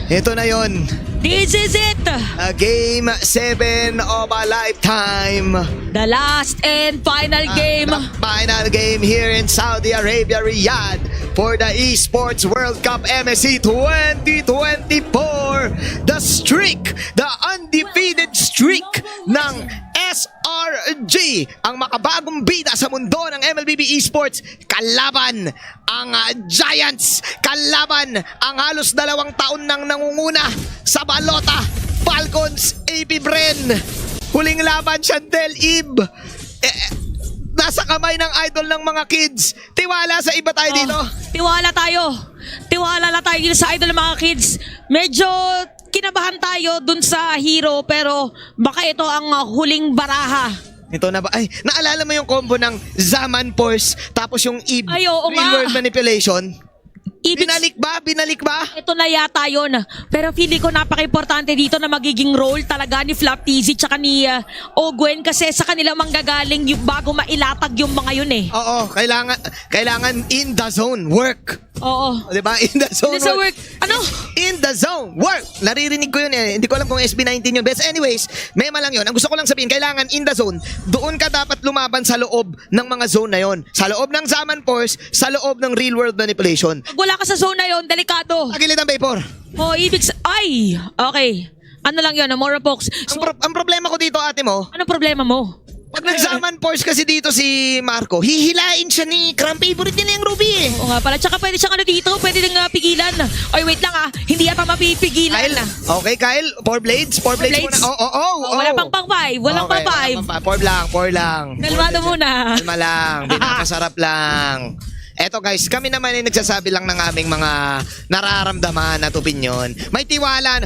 Ito na yon. This is it! Game 7 of a lifetime. The last and final game. The final game here in Saudi Arabia, Riyadh, for the Esports World Cup MSC 2024. The streak, the undefeated streak ng SRG, ang makabagong bida sa mundo ng MLBB Esports, kalaban ang Giants, kalaban ang halos 2 taon nang nangunguna sa balota, Falcons, AP Bren. Huling laban, Chantel, Eve. Nasa kamay ng idol ng mga kids. Tiwala sa iba tayo dito. Tiwala tayo. Tiwala lang tayo dito sa idol ng mga kids. Medyo kinabahan tayo dun sa hero, pero baka ito ang huling baraha. Ito na ba? Ay, naalala mo yung combo ng Zaman Force tapos yung Eve, Ay, oo Real nga. World Manipulation? Ibig- Binalik ba? Binalik ba? Ito na yata yun. Pero feeling ko napaka-importante dito na magiging role talaga ni Flap TZ tsaka ni Ogwen, kasi sa kanila manggagaling yung bago mailatag yung mga yun eh. Oo, kailangan in the zone work. Oo. O, diba? In the zone Hindi sa work. Ano? In the zone work. Naririnig ko yun eh. Hindi ko alam kung SB19 yun. But anyways, mema lang yun. Ang gusto ko lang sabihin, kailangan in the zone. Doon ka dapat lumaban sa loob ng mga zone na yun. Sa loob ng Zaman Force, sa loob ng Real World Manipulation. Pag wala ka sa zone na yun, delikado. Tagilid ang Vapor. Ay! Okay. Ano lang yun, Mora Fox. So, Ang problema ko dito, ate mo, ano problema mo? pag nag-Zaman Force kasi dito si Marco, hihilain siya ni Cram. Favorite niya na yung Ruby eh. Oo nga pala. Tsaka pwede siyang ano dito, pwede nang pigilan. Oy, wait lang hindi yata mapipigilan. Kyle, okay Kyle, 4 blades? 4 blades blades? muna. Oo. Wala pang 5. Walang pang 5. 4 lang. Kalmado muna. Kalma lang, pinakasarap lang. Eto guys, kami naman ay nagsasabi lang ng aming mga nararamdaman at opinion. May tiwala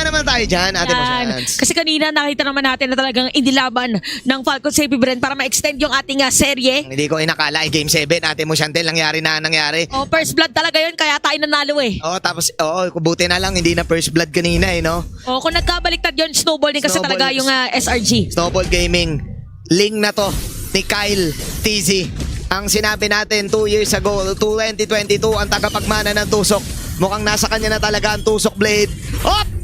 naman tayo dyan, ate mo Yan. Shans. Kasi kanina nakita naman natin na talagang inilaban ng Falcons Heavy Brand para ma-extend yung ating serye. Hindi ko inakala, Game 7, ate mo Chantel, nangyari. Oh, first blood talaga yun, kaya tayo nanalo eh. Tapos, buti na lang, hindi na first blood kanina eh, no? Oh, kung nagkabaliktad yun, snowball din kasi Snowball. talaga yung SRG. Snowball Gaming, link na to ni Kyle TZ. Ang sinabi natin 2 years ago, 2022, ang tagapagmana ng tusok. Mukhang nasa kanya na talaga ang tusok blade.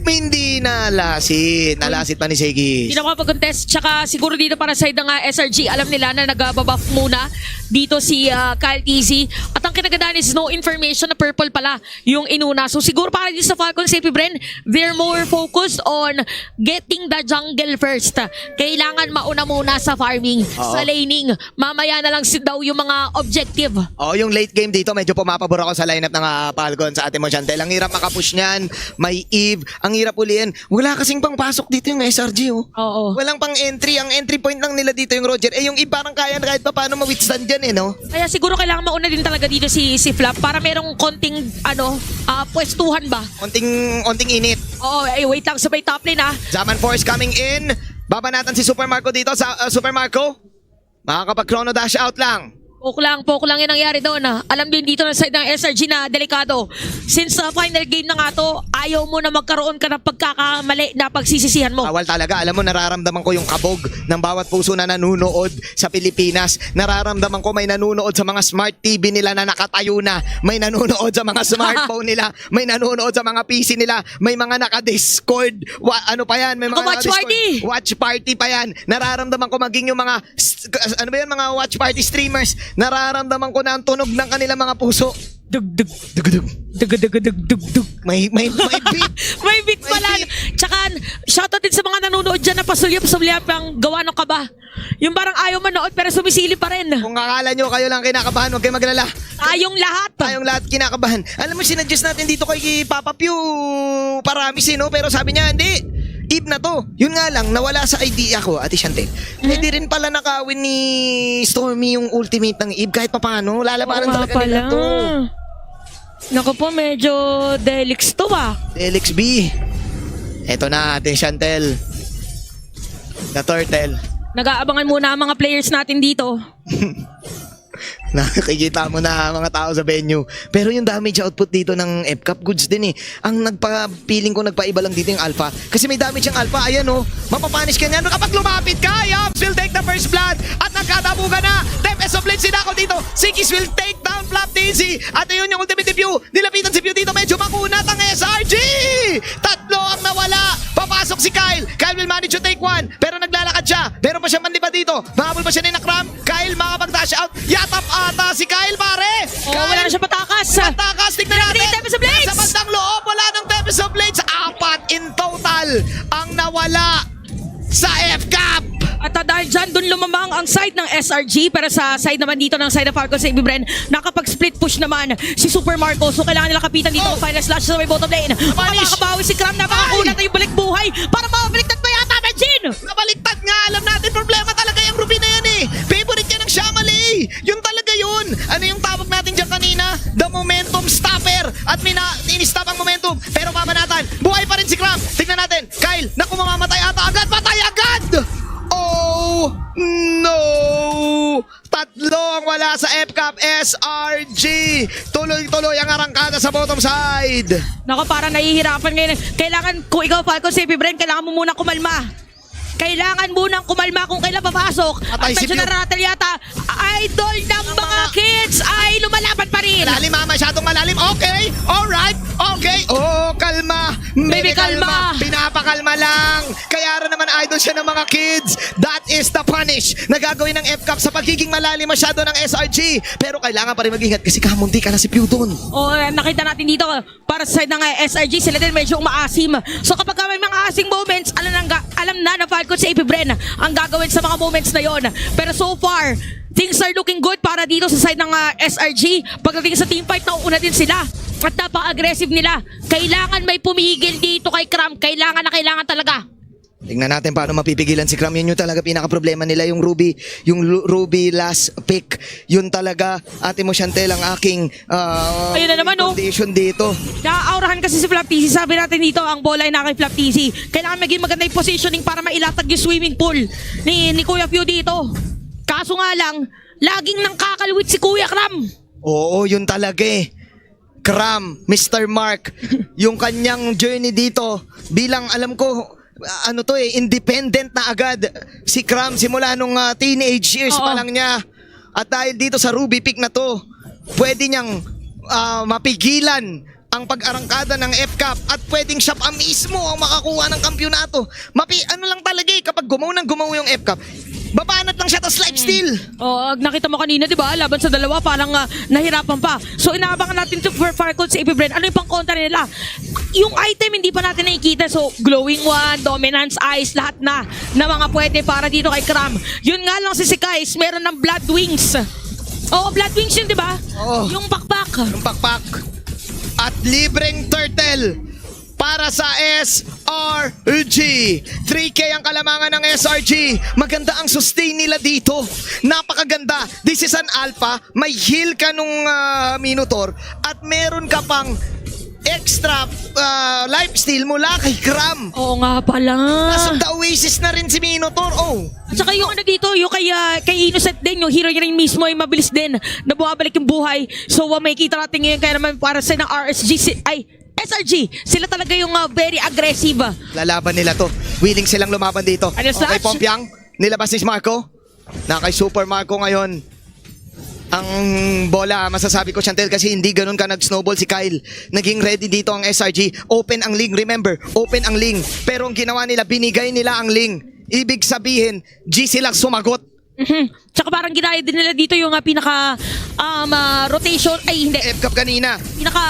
Hindi nalasit. Nalasit pa ni Segi. Hindi na makapag-contest. Tsaka siguro dito para sa ng SRG, alam nila na nag-buff muna dito si Kyle TZ. At ang kinagandaan is no information na purple pala yung inuna. So siguro para dito sa Falcons Heavy Brand, they're more focused on getting the jungle first. Kailangan mauna muna sa farming, sa laning. Mamaya na lang daw yung mga objective. Yung late game dito, medyo pumapabor ako sa lineup ng Falcon sa ating mo Chantel. Ang hirap makapush niyan. May Eve. Ang hirap uliin. Wala kasing pang pasok dito yung SRG, oh. Oo. Walang pang entry. Ang entry point lang nila dito yung Roger. Yung Eve parang kaya kahit pa paano ma-withstand dyan, eh, no? Kaya siguro kailangan mauna din talaga dito si Flap para merong konting pwestuhan ba. Onting init. Oo, wait lang, sabay top lane Zaman Force coming in. Babanatan si Super Marco dito sa Super Marco. Makakapag-chrono dash out lang. Poke lang yung nangyari doon. Alam din dito na side ng SRG na delikado. Since final game na nga to, ayaw mo na magkaroon ka ng pagkakamali na pagsisisihan mo. Bawal talaga. Alam mo, nararamdaman ko yung kabog ng bawat puso na nanunood sa Pilipinas. Nararamdaman ko may nanunood sa mga smart TV nila na nakatayo na. May nanunood sa mga smartphone nila. May nanunood sa mga PC nila. May mga naka-Discord. Ano pa yan? May mga Watch party! Watch party pa yan. Nararamdaman ko maging yung mga mga watch party streamers. Nararamdaman ko na ang tunog ng kanilang mga puso. Dug-dug. Dugdug. Dug-dug-dug-dug-dug. May beat. May beat pala. Tsaka, shoutout din sa mga nanonood dyan na pasulyap-sulyap ang gawa ng kaba. Yung parang ayaw manood pero sumisili pa rin. Kung akala nyo kayo lang kinakabahan, huwag kayo maglala. Tayong lahat. Tayong lahat kinakabahan. Alam mo, sinadjust natin dito kay Papa Pew Paramis, no? Pero sabi niya, hindi. Eve na to. Yun nga lang, nawala sa idea ko, Ate Chantel. Pwede rin pala nakawin ni Stormy yung ultimate ng Eve kahit pa paano. Lalabanan talaga nila to. Naku po, medyo delix to Delix B. Eto na, Ate Chantel. The Turtle. Nag-aabangan muna ang mga players natin dito. Nakikita mo na mga tao sa venue. Pero yung damage output dito ng FCAP, goods din eh. Ang nagpa-feeling ko nagpaiba lang dito yung Alpha. Kasi may damage yung Alpha. Ayan oh, mapapanish ka niyan. Kapag lumapit ka, Yaps will take the first blood. At nagkadabugan na. Tempest of Blade sinako dito. Sikis will take down Flap Dizzy. At ayun yung ultimate Pew. Nilapitan si Pew dito. Medyo makunat ang SRG. Tatlo ang nawala. Papasok si Kyle. Kyle will manage to take one. Pero naglalakad siya. Meron pa siya manliba dito. Mahabol pa siya ni Nakram. Kyle makapag-dash out. Yatap ata si Kyle, pare. Oh, wala na siya patakas. Patakas. Tignan natin. Tempest of Blades. Sa bandang loob, wala ng Tempest of Blades. Apat in total ang nawala sa FCAP. At dahil dyan, doon lumamang ang side ng SRG. Pero sa side naman dito ng side ng Falcons sa Ibibren, nakapag-split push naman si Super Marco. So kailangan nila kapitan dito ang final slash sa may bottom lane. Makakabawi si Cram na makakulat na yung balik buhay para mabaliktad pa yata, Regine! Nabaliktad nga, alam natin problema talaga yung Ruby na yan eh. Favorite niya ng Shamali. Yun talaga yun. Ano yung tawag natin dyan kanina? The momentum stopper. At in-stop ang momentum. Pero mamanatan, buhay pa rin si Cram. Tignan natin, Kyle, naku mamamatay ata agad. Patay agad! Oh no! Tatlo ang wala sa FCAP SRG. Tuloy-tuloy ang arangkada sa bottom side. Nako, parang nahihirapan ngayon. Kailangan, kung ikaw Falcons sa Ibibren, kailangan mo muna kumalma. Kailangan munang kumalma kung kailan papasok. At Patay si medyo Pew. naratel yata. Idol ng mga kids ay lumalaban pa rin. Malalim, masyadong malalim. Okay, alright, okay. Oh, kalma. Baby, kalma. Pinapakalma lang. Kaya rin naman idol siya ng mga kids. That is the punish na gagawin ng FCAP sa pagiging malalim masyado ng SRG. Pero kailangan pa rin mag-ingat kasi kamunti ka na si Pew doon. O, nakita natin dito, para sa side ng SRG, sila din medyo umaasim. So kapag may mga asing moments, alam na Falcons sa Ibibren ang gagawin sa mga moments na yon. Pero so far, things are looking good para dito sa side ng SRG. Pagdating sa team fight, nauuna din sila. At napaka-aggressive nila. Kailangan may pumigil dito kay Cram. Kailangan na kailangan talaga. Tingnan natin paano mapipigilan si Cram. Yun yung talaga pinaka-problema nila. Yung Ruby last pick. Yun talaga, Ate Mo Chantel, ang aking Ayun na naman, oh. condition dito. Naaurahan kasi si Flap TC. Sabi natin dito, ang bola ay na kay Flap TC. Kailangan maging maganda yung positioning para mailatag yung swimming pool ni Kuya Pew dito. Kaso nga lang, laging nang kakalwit si Kuya Cram. Oo, yun talaga eh. Cram, Mr. Mark, yung kanyang journey dito bilang alam ko ano to eh, independent na agad si Cram simula nung teenage years Oo. pa lang niya. At dahil dito sa Ruby pick na to, pwede niyang mapigilan ang pag-arangkada ng FCAP at pwedeng siya pa mismo ang makakuha ng kampyonato. Ano lang talaga eh, kapag gumaw yung FCAP, babanat lang siya, tas life steal. Oh, nakita mo kanina, 'di ba? Laban sa dalawa, parang nahirapan pa. So inaabangan natin to for Falcons sa Ibibren. Ano yung pang-kontra nila? Yung item hindi pa natin nakikita. So glowing one, dominance eyes, lahat na mga pwede para dito kay Cram. Yun nga lang si Kais, meron ng blood wings. Oh, blood wings yun, 'di ba? Oo. Yung pakpak. Yung pakpak. At libreng turtle para sa SRG. 3K ang kalamangan ng SRG. Maganda ang sustain nila dito. Napakaganda. This is an alpha. May heal ka nung Minotaur. At meron ka pang extra life steal mula kay Cram. Oo nga pala. Nasa the Oasis na rin si Minotaur. Oh. At saka yung ano dito, yung kay Innocent din, yung hero niya rin mismo ay mabilis din na bumabalik yung buhay. So may kita natin ngayon kaya naman para sa ng SRG, sila talaga yung very aggressive. Lalaban nila to. Willing silang lumaban dito. Ano, slash? Okay, Pompiang. Nilabas ni Marco. Na kay Super Marco ngayon. Ang bola, masasabi ko Chantel kasi hindi ganun ka nag-snowball si Kyle. Naging ready dito ang SRG. Open ang link, remember. Open ang link. Pero ang ginawa nila, binigay nila ang link. Ibig sabihin, G silang sumagot. Tsaka parang ginaya din nila dito yung pinaka rotation, ay hindi, FCAP kanina. pinaka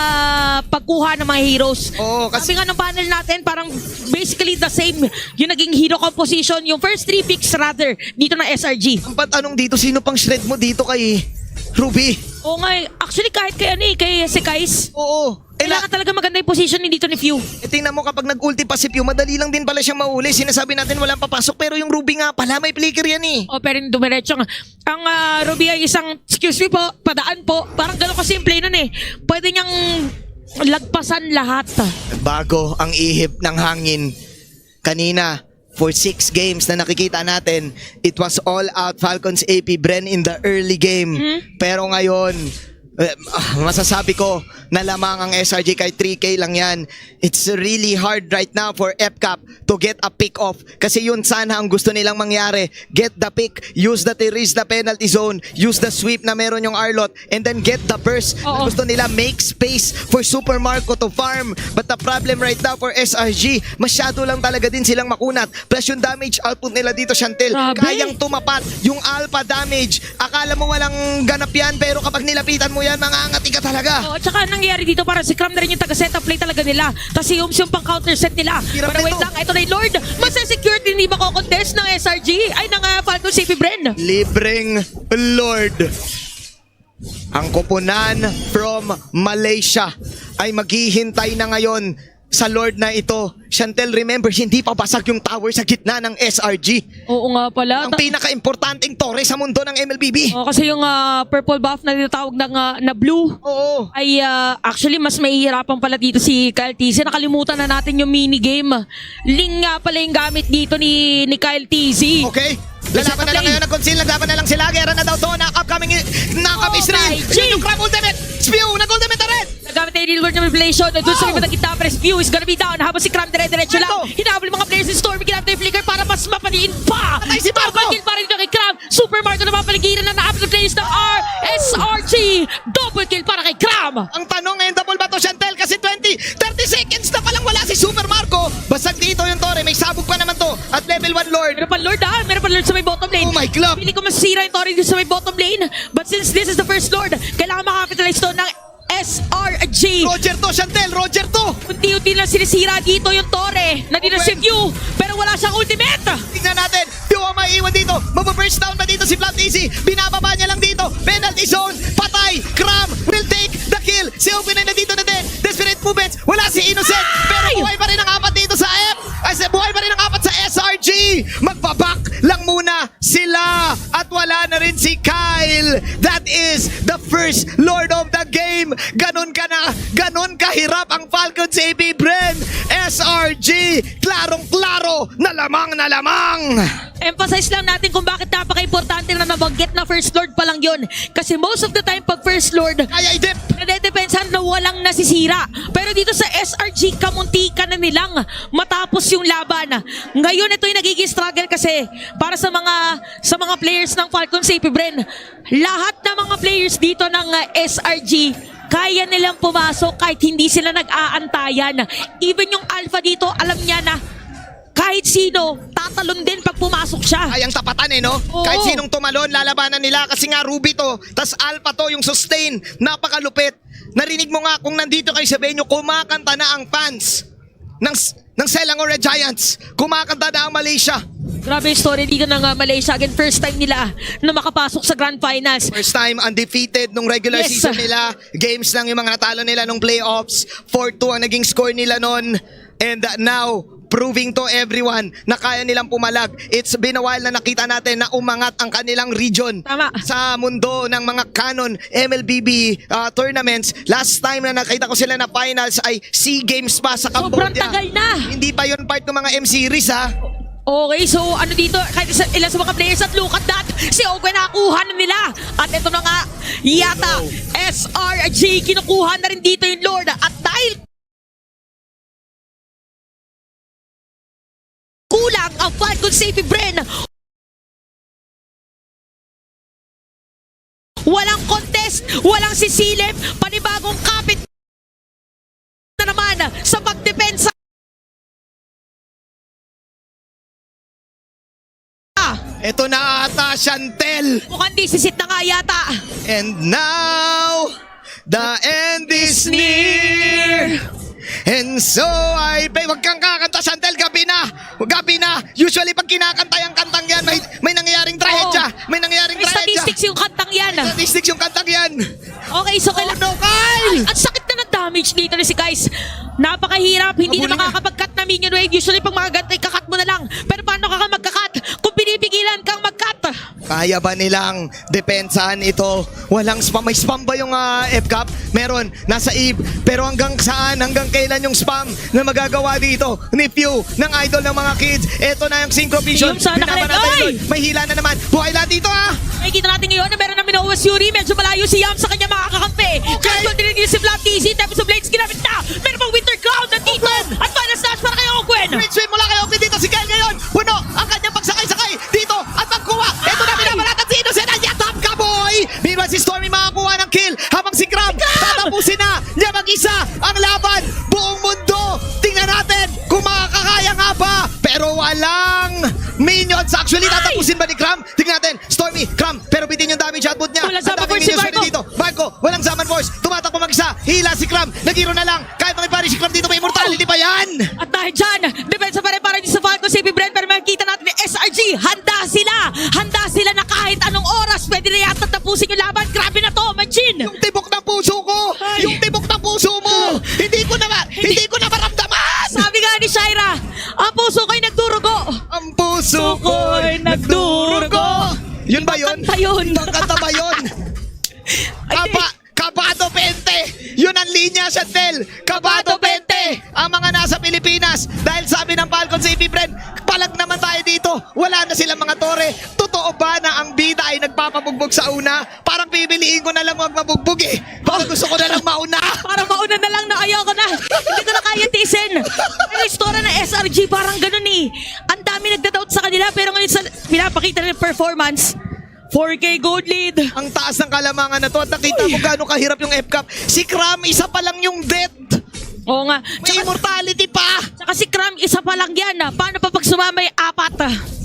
pagkuha ng mga heroes. Oo, kasi Sabi nga ng panel natin, parang basically the same yung naging hero composition, yung first 3 picks rather, dito na SRG. ang anong dito, sino pang shred mo dito kay Ruby? Oo nga, actually kahit kay si Kais, Oo. kailangan talaga maganda yung position dito ni Few. Tingnan mo kapag nag-ulti pa si Pew, madali lang din pala siyang mahuli. Sinasabi natin walang papasok pero yung Ruby nga pala may flicker yan eh. O pero yung dumiretso nga. Ang Ruby ay isang, excuse me po, padaan po. Parang gano'n kasimple nun eh. Pwede niyang lagpasan lahat. Bago ang ihip ng hangin kanina, for 6 games na nakikita natin, it was all out Falcons AP Bren in the early game. Pero ngayon, masasabi ko na lamang ang SRG kay 3K lang yan. It's really hard right now for FCAP to get a pick off kasi yun sana ang gusto nilang mangyari. Get the pick, use the Therese the penalty zone, use the sweep na meron yung Arlot, and then get the burst na gusto nila, make space for Super Marco to farm. But the problem right now for SRG, masyado lang talaga din silang makunat. Plus yung damage output nila dito, Chantel, Grabe. kayang tumapat yung alpha damage. Akala mo walang ganap yan, pero kapag nilapitan mo yan, mangangati ka talaga. Oo, at saka nangyari dito para si Cram na rin yung taga-setup play talaga nila. Tapos yung pang counter set nila. Hirap Pero na wait ito. lang, ito na yung Lord. Masasecure din ba ko contest ng SRG? Ay, ng Falcon CP Bren. Libreng Lord. Ang koponan from Malaysia ay maghihintay na ngayon sa Lord na ito. Chantel, remember, hindi pa basag yung tower sa gitna ng SRG. Oo nga pala. Ang pinaka-importanting tore sa mundo ng MLBB. Oo, kasi yung purple buff na tinatawag na blue Oo. ay actually mas mahihirapan pala dito si Kyle TZ. Nakalimutan na natin yung minigame. Ling nga pala yung gamit dito ni Kyle TZ. Okay. Lalaban na lang ngayon ng Conceal. Naglaban na lang sila. Gera na daw to. Upcoming knock-up is real. my G. Yun yung Crab Ultimate. Spew. Nag-ultimate na rin. Nagamit na yung Lord ng Revelation. Doon sa may kita, press view is gonna be down. Habang si Cram dire-diretso lang. Ito. Hinahabol yung mga players ni Stormy. Ginamit na yung flicker para mas mapaliin pa. Patay si Marco. Double kill pa rin dito kay Cram. Super Marco na mapaligiran na naabot ng players ng SRG. Double kill para kay Cram. Ang tanong ngayon, double ba to, Chantel? Kasi 30 seconds na palang wala si Super Marco. Basag dito yung Tore. May sabog pa naman to. At level 1 Lord. Meron pa Lord Meron pa Lord sa may bottom lane. Oh my God. Pili ko masira yung Torre dito sa may bottom lane. But since this is the first Lord, kailangan makapitalize to ng SRG. Roger to, Chantel. Roger to. Unti-unti lang sinisira dito yung Torre. Nandito si View, pero wala siyang ultimate. Tingnan natin. Duo maiiwan dito. Mababurst down ba dito si Flat Easy? Binababa niya lang dito. Penalty zone. Patay. Cram will take the kill. Si Open ay nandito na din. Desperate movements. Wala si Innocent. Pero buhay pa rin ang apat dito sa F. Buhay pa rin ang apat sa SRG. Magbaback lang muna sila. At wala na rin si Kyle. That is the first Lord of the game. Ganon kahirap ang Falcons AP Bren. SRG. Klarong-klaro. Na lamang. Emphasize lang natin kung bakit napaka-importante na nabanggit na First Lord pa lang yun. Kasi most of the time pag First Lord, Kaya i-dip. nadedepensahan na walang nasisira. Pero dito sa SRG, kamuntikan na nilang matapos yung laban. Ngayon, ito yung nagiging struggle kasi para sa mga players ng Falcon CP Bren. Lahat ng mga players dito ng SRG, kaya nilang pumasok kahit hindi sila nag-aantayan. Even yung Alpha dito, alam niya na kahit sino, tatalon din pag pumasok siya. Ay, ang tapatan no? Oo. Kahit sinong tumalon, lalabanan nila kasi nga Ruby to, tas Alpha to, yung sustain, napakalupit. Narinig mo nga kung nandito kayo sa venue, kumakanta na ang fans ng Selangor Red Giants. Kumakanta na ang Malaysia. Grabe yung story dito ng Malaysia. Again, first time nila na makapasok sa Grand Finals. First time undefeated nung regular Yes. season nila. Games lang yung mga natalo nila nung playoffs. 4-2 ang naging score nila nun. And now, proving to everyone na kaya nilang pumalag. It's been a while na nakita natin na umangat ang kanilang region. Tama. Sa mundo ng mga canon MLBB tournaments. Last time na nakita ko sila na finals ay SEA Games pa sa Sobrang Cambodia. tagal na. Hindi pa yun part ng mga M-Series ha. Okay, so ano dito, kahit ilan sa mga players at look at that, si Ogwen nakakuha na nila. At ito na nga, yata, SRG, kinukuha na rin dito yung Lord. At dahil kulang ang Falcon Safety Bren, walang contest, walang sisilip, panibagong kapit na naman sa pagdepensa. Ito na ata, Chantel. Mukhang disisit na nga yata. And now, the end is near. And so I pay. Huwag kang kakanta, Chantel. Gabi na. Usually pag kinakanta yung kantang yan, may nangyayaring trahedya. May nangyayaring May trahedya. statistics yung kantang yan. Statistics yung kantang yan. Okay, so Oh no, Kyle! Ang sakit na ng damage dito ni si guys. Napakahirap, hindi na Habulin niya. makakapag-cut na minion wave. Usually pag mga ganito, kakat mo na lang. Pero paano ka magkakat? Kung pinipigil mapigilan kang mag-cut. Kaya ba nilang depensahan ito? Walang spam. May spam ba yung F-Cup? Meron. Nasa Eve. Pero hanggang saan? Hanggang kailan yung spam na magagawa dito? Ni Pew, ng idol ng mga kids. Ito na yung Synchro Vision. Yung sana Binaban kalit. natin Oy! yun. May hila na naman. Buhay lahat dito Nakikita natin ngayon na meron na Minowas Yuri. Medyo malayo si Yam sa kanya mga kakampi. Okay. Control din si Black TZ. Tapos sa Blades ginamit na. Meron pang Winter Cloud na dito. At final snatch para kay Ogwen. Great swim mula kay Oakley dito. Si Kyle ngayon. Puno ang kanyang pagsakay-sakay dito. At magkuha. Ito na binabalatan si Innocent. Ang yatap ka, boy! Meanwhile, si Stormy makakuha ng kill. Habang si Crab tatapusin na niya mag-isa ang laban. Buong mundo. Tingnan natin kung makakakaya nga ba. Pero walang minions. Actually, tatapusin ba ni Cram? Tingnan natin. Stormy, Cram. Pero bitin yung damage output niya. Walang Ang summon daming force si minions Marco. dito. Marco, walang summon force. Tumatakbo mag-isa. Hila si Cram. Nagiro na lang. Kahit makipari si Cram dito, may immortality pa yan. At dahil dyan, depensa pa rin para din sa Falcon CP Brent. Pero makikita natin ni SRG, handa sila. Handa sila na kahit anong oras pwede na yata tapusin yung laban. Grabe na to, Majin. Yung tibok ng puso ko. Ay. Yung tibok ng puso mo. Hindi ko na maramdaman. Sabi nga ni Shaira, ang puso ko'y nagdurugo. Ang puso ko'y nagdurugo. Yun ba yun? Kanta yun. Ang kanta ba yun? Kabado 20. Yun ang linya, Chantel. Kabado 20. Ang mga nasa Pilipinas. Dahil sabi ng Falcon CP Brent, palag naman tayo dito. Wala na silang mga tore. Totoo ba na ang bida ay nagpapabugbog sa una? Parang pipiliin ko na lang magmabugbog Parang gusto ko na lang mauna. Parang mauna na lang na ayoko na. Hindi ko na kaya tiisin. Pero yung story ng SRG parang ganun Ang dami nagda-doubt sa kanila pero ngayon sa pinapakita nila performance, 4K gold lead. Ang taas ng kalamangan na to at nakita mo gaano kahirap yung F-Cup. Si Cram, isa pa lang yung death. Oo nga. May immortality pa. Tsaka si Cram, isa pa lang yan. Paano pa pag sumamay 4?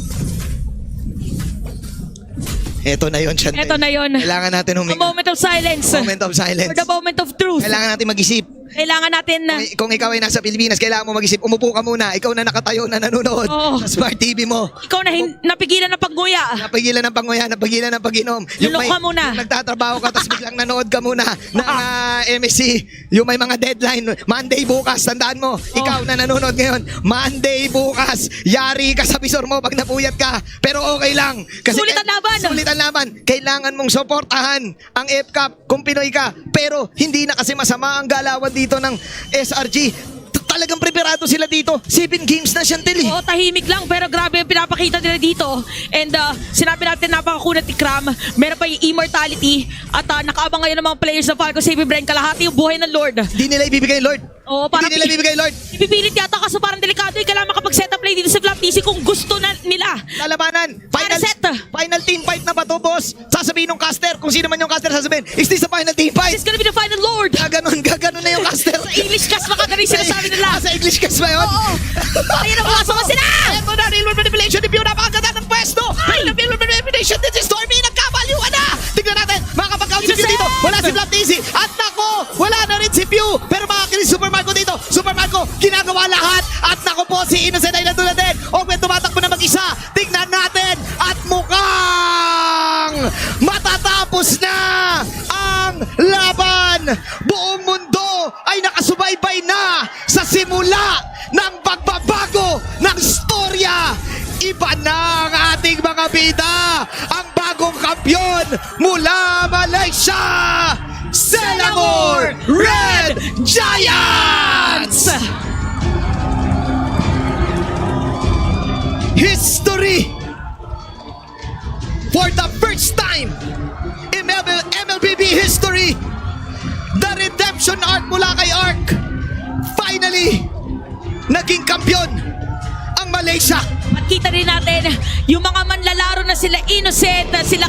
Eto na yun, Chantel. Eto na yun. Kailangan natin A huminga. moment of silence. Moment of silence. For the moment of truth. Kailangan natin mag-isip. Kailangan natin na... Kung ikaw ay nasa Pilipinas, kailangan mo mag-isip. Umupo ka muna. Ikaw na nakatayo na nanonood Oo. sa Smart TV mo. Ikaw na napigilan ng pagguya. Napigilan ng panguya, napigilan ng pag-inom. Lulok ka muna. Yung nagtatrabaho ka, tapos biglang nanood ka muna ng MSC. Yung may mga deadline. Monday bukas, tandaan mo. Ikaw na nanonood ngayon. Monday bukas. Yari ka sa visor mo pag napuyat ka. Pero okay lang. Sulit ang laban. Sulit ang laban. Kailangan mong suportahan ang F-Cup kung Pinoy ka. Pero hindi na kasi masama ang galawan dito ng SRG. Talagang preparado sila dito. 7 games na, Chantel. Oo, tahimik lang pero grabe yung pinapakita nila dito. And sinabi natin napakakunat ni Cram. Meron pa yung immortality at nakaabang ngayon ng mga players ng Falcon CP Brent. Kalahati yung buhay ng Lord. Hindi nila ibibigay, Lord. Oo, parang Hindi nila ibibigay, Lord. ipipilit yata kaso parang delikado yung kailangan makapag-set up play dito sa Flap TC kung gusto na nila. Lalabanan. Para set. Final team fight na ba to, boss? Sasabihin ng caster. Kung sino man yung caster sasabihin, is this the final team fight? This is gonna be the final Lord. Gaganon na yung caster. Sa English cast baka ganun sinasabi nila. Sa English cast ba yun? Oo. Ayun ang pumasok na sila. Ito na, real world manipulation. If yun, napakaganda ng pwesto. Real world manipulation. This is Stormy. Nagkabaliwan na. Tingnan natin. Makakapag-count si Pew dito. Wala si Black Daisy. At nako, wala na rin si Pew. Pero makakinig Super Marco dito. Super Marco, ginagawa lahat. At nako po, si Innocent ay nandun na din. Ogwen tumatakbo na mag-isa. Tingnan natin. At mukhang matatapos na ang laban. Buong mundo ay nakasubaybay na sa simula ng pagbabago ng storya. Iba na ang ating mga bida. Ang bagong kampyon mula Malaysia, Selangor Red Giants! History! For the first time in MLBB history, the redemption arc mula kay Arc, finally, naging kampyon ang Malaysia. At kita rin natin yung mga manlalaro na sila Innocent, na sila